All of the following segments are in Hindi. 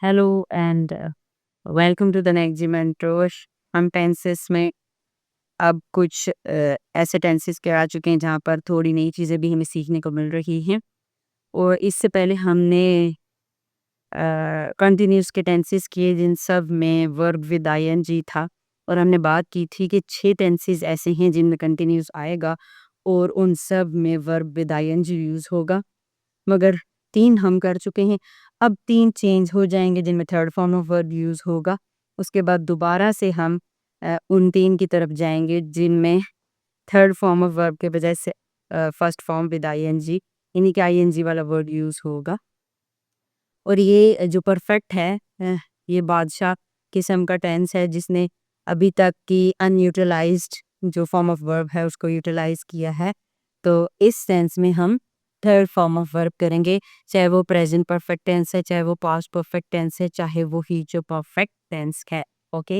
Hello and welcome to the next जिमेंटोश। हम टेंसेस में अब कुछ ऐसे टेंसेस के आ चुके हैं जहाँ पर थोड़ी नई चीज़ें भी हमें सीखने को मिल रही हैं। और इससे पहले हमने कंटिन्यूस के टेंसेस किए जिन सब में वर्ब विद आईएनजी था। और हमने बात की थी कि 6 टेंसेस ऐसे हैं जिनमें कंटिन्यूस आएगा और उन सब में वर्ब विद आईएनजी यूज़ होगा। मगर 3 हम कर चुके हैं। अब 3 चेंज हो जाएँगे जिनमें third form of verb use होगा। उसके बाद दोबारा से हम उन 3 की तरफ जाएँगे जिनमें थर्ड फॉर्म ऑफ वर्ब के बजाय से फर्स्ट फॉर्म विद आईएनजी यानी कि आईएनजी वाला वर्ड यूज़ होगा। और ये जो परफेक्ट है ये बादशाह किस्म का टेंस है जिसने अभी तक की अनयूटिलाइज्ड जो फॉर्म ऑफ वर्ब है उसको यूटिलाइज़ किया है। तो इस सेंस में हम थर्ड फॉर्म ऑफ वर्ब करेंगे, चाहे वो प्रेजेंट परफेक्ट टेंस है, चाहे वो पास्ट परफेक्ट टेंस है, चाहे वो फ्यूचर परफेक्ट टेंस है। ओके,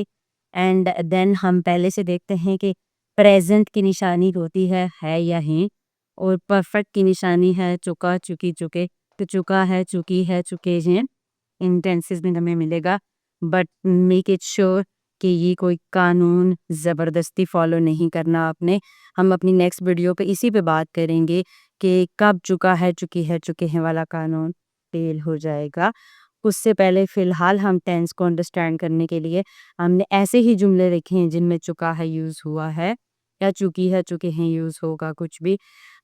एंड देन हम पहले से देखते हैं कि प्रेजेंट की निशानी होती है या ही, और परफेक्ट की निशानी है चुका, चुकी, चुके। तो चुका है, चुकी है, चुके हैं, इन टेंसेस में हमें मिलेगा। बट मेक इट श्योर कि ये कोई कानून ज़बरदस्ती फॉलो नहीं करना आपने। हम अपनी नेक्स्ट वीडियो पे इसी पे बात करेंगे कि कब चुका है, चुकी है, चुके हैं वाला कानून फेल हो जाएगा। उससे पहले फ़िलहाल हम टेंस को अंडरस्टैंड करने के लिए हमने ऐसे ही जुमले लिखे हैं जिनमें चुका है यूज़ हुआ है या चुकी है, चुके हैं यूज़ होगा कुछ भी,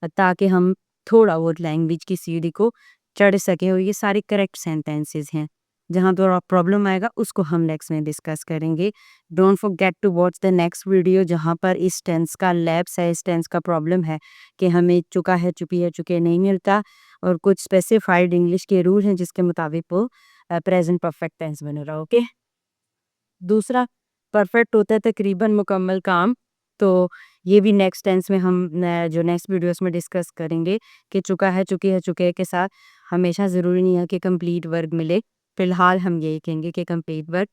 ताकि हम थोड़ा बहुत लैंग्वेज की सीढ़ी को चढ़ सकें। और ये सारे करेक्ट सेंटेंसेस हैं। जहाँ थोड़ा प्रॉब्लम आएगा उसको हम नेक्स्ट में डिस्कस करेंगे। Don't forget to watch the next video जहाँ पर इस टेंस का लैप्स है, इस टेंस का प्रॉब्लम है कि हमें चुका है, चुकी है, चुके नहीं मिलता, और कुछ स्पेसिफाइड इंग्लिश के रूल हैं जिसके मुताबिक वो प्रेजेंट परफेक्ट टेंस बन रहा। ओके, दूसरा परफेक्ट होता है तकरीबन मुकम्मल काम। तो ये भी नेक्स्ट टेंस में हम जो नेक्स्ट वीडियोस में डिस्कस करेंगे कि चुका है, चुकी है, चुके के साथ हमेशा ज़रूरी नहीं है कि कंप्लीट वर्ब मिले। फ़िलहाल हम यही कहेंगे कि कंप्लीट वर्ब।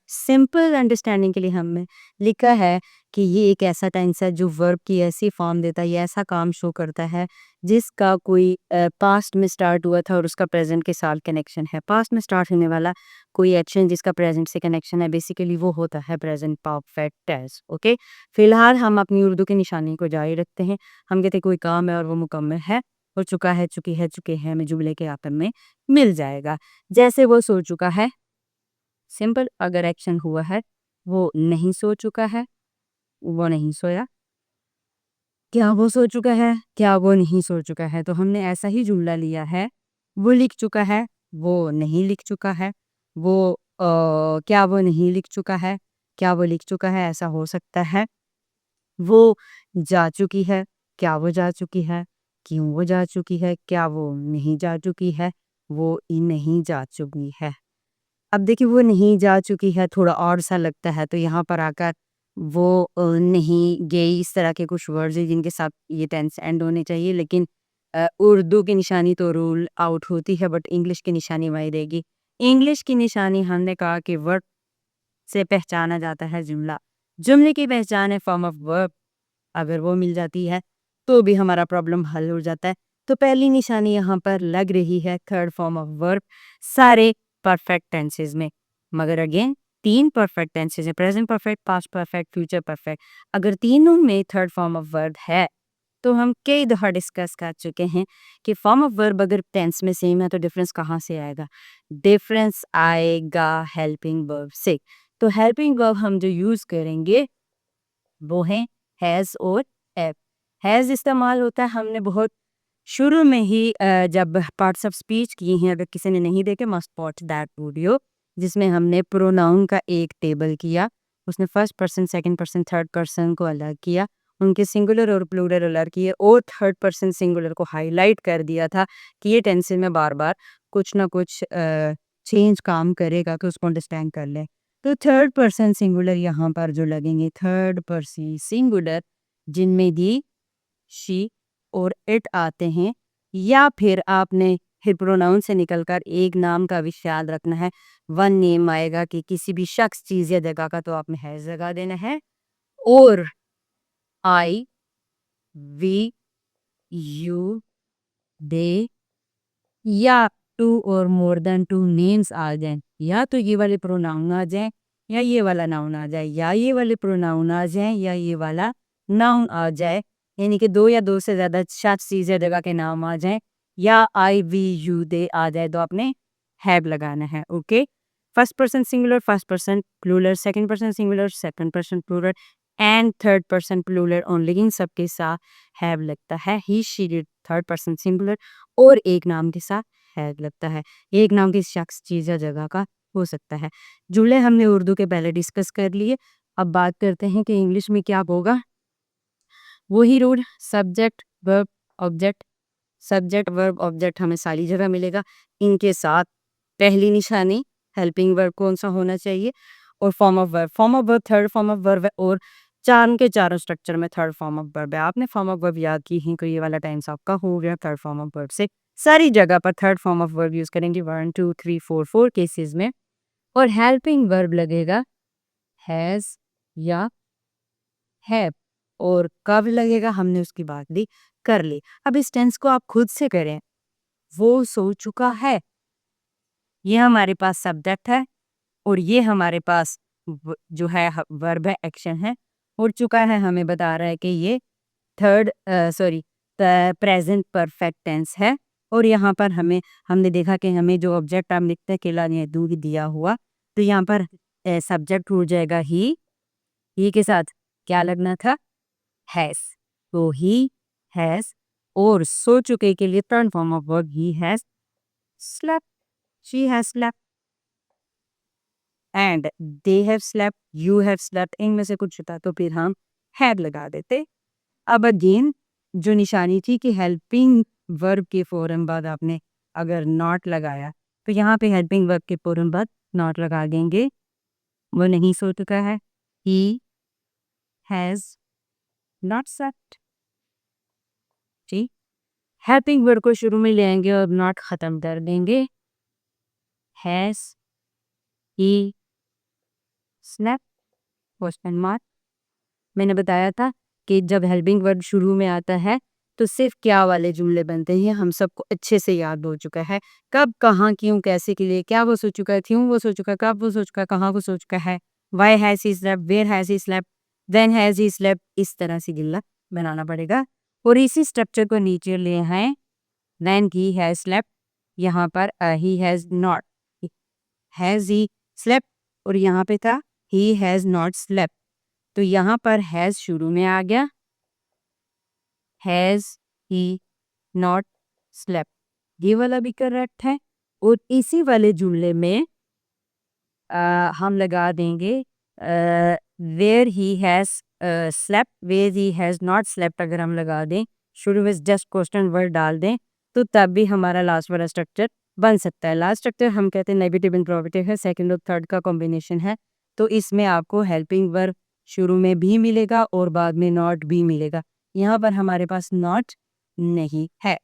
सिंपल अंडरस्टैंडिंग के लिए हमने लिखा है कि ये एक ऐसा टेंस है जो वर्ब की ऐसी फॉर्म देता है, ये ऐसा काम शो करता है जिसका कोई पास्ट में स्टार्ट हुआ था और उसका प्रेजेंट के साथ कनेक्शन है। पास्ट में स्टार्ट होने वाला कोई एक्शन जिसका प्रेजेंट से कनेक्शन है, बेसिकली वो होता है प्रेजेंट परफेक्ट टेंस। ओके, फिलहाल हम अपनी उर्दू की निशानी को जारी रखते हैं। हम कहते हैं कोई काम है और वो मुकम्मल है, और चुका है, चुकी है, चुके हैं हमें जुमले के आखिर में मिल जाएगा। जैसे वो सो चुका है, सिंपल अगर एक्शन हुआ है, वो नहीं सो चुका है, वो नहीं सोया। क्या वो सो चुका है, क्या वो नहीं सो चुका है, तो हमने ऐसा ही जुमला लिया है। वो लिख चुका है, वो नहीं लिख चुका है। वो क्या वो नहीं लिख चुका है, क्या वो लिख चुका है, ऐसा हो सकता है। वो जा चुकी है, क्या वो जा चुकी है, क्यों वो जा चुकी है, क्या वो नहीं जा चुकी है, वो नहीं जा चुकी है। अब देखिए वो नहीं जा चुकी है थोड़ा और सा लगता है, तो यहाँ पर आकर वो नहीं गई, इस तरह के कुछ वर्ड्स हैं जिनके साथ ये टेंस एंड होने चाहिए। लेकिन उर्दू की निशानी तो रूल आउट होती है, बट इंग्लिश की निशानी वही रहेगी। इंग्लिश की निशानी हमने कहा कि वर्ड से पहचाना जाता है जुमला। जुमले की पहचान है फॉर्म ऑफ वर्ब। अगर वो मिल जाती है तो भी हमारा प्रॉब्लम हल हो जाता है। तो पहली निशानी यहाँ पर लग रही है थर्ड फॉर्म ऑफ वर्ब सारे परफेक्ट टेंसेस में। मगर अगेन 3 परफेक्ट टेंसेस है, present perfect, past perfect, future perfect. अगर तीनों में थर्ड फॉर्म ऑफ वर्ब है तो हम कई दफ़ा डिस्कस कर चुके हैं कि फॉर्म ऑफ वर्ब अगर टेंस में सेम है तो डिफरेंस कहाँ से आएगा? डिफरेंस आएगा हेल्पिंग वर्ब से। तो हेल्पिंग वर्ब हम जो यूज़ करेंगे वो है हैज़ और हैव। हैज़ इस्तेमाल होता है, हमने बहुत शुरू में ही जब पार्ट्स ऑफ स्पीच किए हैं, अगर किसी ने नहीं देखे मस्ट वॉच दैट वीडियो, जिसमें हमने प्रोनाउन का एक टेबल किया। उसने first person, second person, third person को अलग किया, उनके सिंगुलर और प्लूरल अलग किए, और थर्ड पर्सन सिंगुलर को हाईलाइट कर दिया था कि ये टेंसेस में बार बार कुछ ना कुछ चेंज काम करेगा कि उसको अंडरस्टैंड कर ले। तो थर्ड पर्सन सिंगुलर यहाँ पर जो लगेंगे थर्ड पर्सन सिंगुलर, जिनमें दी, शी और इट आते हैं, या फिर आपने फिर प्रोनाउन से निकलकर एक नाम का भी ख्याल रखना है। वन नेम आएगा कि किसी भी शख्स, चीज़ या जगह का, तो आपने हैज जगह देना है। और आई, वी, यू, दे, या टू और मोर देन टू नेम्स आ जाएं, या तो ये वाले प्रोनाउन आ जाएं या ये वाला नाउन आ जाए, या ये वाले प्रोनाउन आ जाएं या ये वाला नाउन आ जाए, यानी कि दो या दो से ज्यादा शख्स चीज या जगह के नाम आ जाएं, या आई वी यू दे आ जाए, तो आपने हैव लगाना है। Okay, first person singular, first person plural, second person singular, second person plural and third person plural only, इन सब के साथ हैव लगता है। He she did third person singular, और एक नाम के साथ हैव लगता है। एक नाम किस शख्स चीज या जगह का हो सकता है। जुमले हमने उर्दू के पहले डिस्कस कर लिए। अब बात करते हैं कि इंग्लिश में क्या होगा। वही rule, subject verb object, subject verb object हमें सारी जगह मिलेगा। इनके साथ पहली निशानी हेल्पिंग वर्ब कौन सा होना चाहिए, और form of verb, form of verb third form of verb है, और चार के चारों स्ट्रक्चर में थर्ड फॉर्म ऑफ वर्ब है। आपने फॉर्म ऑफ वर्ब याद की है, तो ये वाला टाइम्स आपका हो गया थर्ड फॉर्म ऑफ वर्ब से। सारी जगह पर third form of verb use करेंगे, 1 2 3 4 4 केसेस में। और हेल्पिंग वर्ब लगेगा हैज या हैव, और कब लगेगा हमने उसकी बात भी कर ली। अब इस टेंस को आप खुद से करें। वो सो चुका है, ये हमारे पास सब्जेक्ट है, और ये हमारे पास जो है वर्ब है, एक्शन है। उड़ चुका है हमें बता रहा है कि ये third sorry present perfect tense है। और यहाँ पर हमने देखा कि हमें जो ऑब्जेक्ट हम लिखते हैं केला ने दूध दिया हुआ, तो यहाँ पर सब्जेक्ट हो जाएगा ही के साथ क्या लगना था, हैज। तो ही हैज, और सो चुके के लिए turn form of verb he has slept, she has slept and they have slept, you have slept, इनमें से कुछ था तो फिर हम हैव लगा देते। अब अगेन जो निशानी थी कि हेल्पिंग वर्ब के फौरन बाद आपने अगर नॉट लगाया, तो यहाँ पे हेल्पिंग वर्ब के फौरन बाद नॉट लगा देंगे। वो नहीं सो चुका है, ही हैज नॉट स्लेप्ट। ठीक, हेल्पिंग वर्ब को शुरू में ले आएंगे और नॉट खत्म कर देंगे। Has he slept question mark. मैंने बताया था कि जब हेल्पिंग वर्ब शुरू में आता है तो सिर्फ क्या वाले जुमले बनते हैं, हम सबको अच्छे से याद हो चुका है। कब, कहाँ, क्यों, कैसे के लिए, क्या वो सो चुका है, क्यों वो सो चुका है, कब वो सो चुका है, कहाँ वो सो चुका है, why has he slept, where has he slept, when has he slept, इस तरह से जुमला बनाना पड़ेगा। और इसी स्ट्रक्चर को नीचे ले आए, व्हेन ही हैज स्लेप्ट, यहाँ पर ही has not, has he slept, और यहाँ पे था ही हैज नॉट स्लेप्ट, तो यहाँ पर हैज शुरू में आ गया, हैज ही नॉट स्लेप्ट, ये वाला भी करेक्ट है। और इसी वाले जुमले में हम लगा देंगे where he has slept, where he has not slept, अगर हम लगा दें शुरू में जस्ट क्वेश्चन वर्ड डाल दें, तो तब भी हमारा लास्ट वाला स्ट्रक्चर बन सकता है। लास्ट स्ट्रक्चर हम कहते हैं नेगेटिव इंट्रोगेटिव है, सेकंड और थर्ड का कॉम्बिनेशन है। तो इसमें आपको हेल्पिंग वर्ब शुरू में भी मिलेगा और बाद में नॉट भी मिलेगा। यहाँ पर हमारे पास नॉट नहीं है,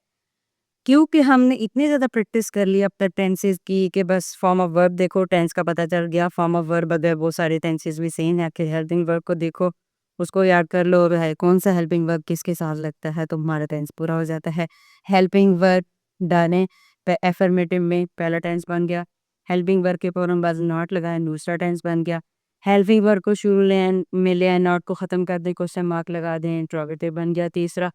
क्योंकि हमने इतनी ज़्यादा प्रैक्टिस कर ली अब तक टेंसेस की कि बस फॉर्म ऑफ वर्ब देखो, टेंस का पता चल गया। फॉर्म ऑफ वर्ब अगर वो सारे टेंसेस भी सेम है, कि हेल्पिंग वर्ब को देखो, उसको याद कर लो, और है कौन सा हेल्पिंग वर्ब किसके साथ लगता है, तो हमारा टेंस पूरा हो जाता है। हेल्पिंग वर्ब डालें एफर्मेटिव में, पहला टेंस बन गया। हेल्पिंग वर्ब के फौरन बाद नॉट लगाएं, दूसरा टेंस बन गया। हेल्पिंग वर्ब को शुरू में ले आए, नॉट को ख़त्म कर दें, क्वेश्चन मार्क लगा दें, इंट्रोगेटिव बन गया तीसरा।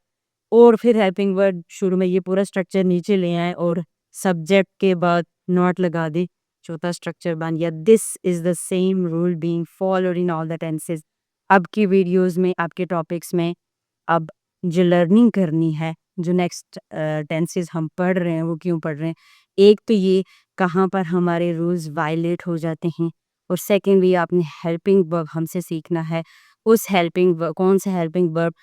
और फिर हेल्पिंग वर्ड शुरू में, ये पूरा स्ट्रक्चर नीचे ले आए और सब्जेक्ट के बाद नॉट लगा दे, चौथा स्ट्रक्चर बन गया। This is the same rule being followed in all the tenses. अब की वीडियोस में, आपके टॉपिक्स में, अब जो लर्निंग करनी है, जो नेक्स्ट टेंसेस हम पढ़ रहे हैं, वो क्यों पढ़ रहे हैं, एक तो ये कहाँ पर हमारे रूल्स वायलेट हो जाते हैं, और सेकेंडली आपने हेल्पिंग वर्ब हमसे सीखना है। उस हेल्पिंग वर्ब, कौन सा हेल्पिंग वर्ब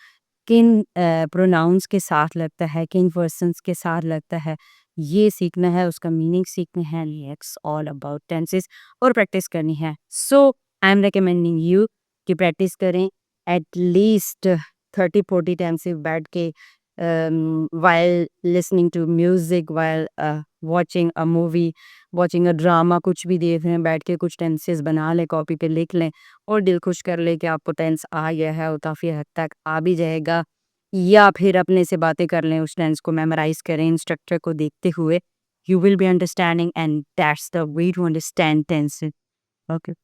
किन प्रोनाउंस के साथ लगता है, किन पर्सन्स के साथ लगता है, ये सीखना है, उसका मीनिंग सीखना है। इट्स ऑल अबाउट टेंसेस, और प्रैक्टिस करनी है। सो आई एम रिकमेंडिंग यू कि प्रैक्टिस करें एट लीस्ट 30-40 टेंसेस बैठ के, while listening to music, while watching a movie, watching a drama, कुछ भी देख रहे हैं बैठ के, कुछ टेंसेस बना लें, कॉपी पे लिख लें, और दिल खुश कर ले कि आपको टेंस आ गया है, और काफ़ी हद तक आ भी जाएगा। या फिर अपने से बातें कर लें, उस टेंस को मेमोराइज करें, इंस्ट्रक्टर को देखते हुए, you will be understanding, and that's the way to understand tenses. Okay.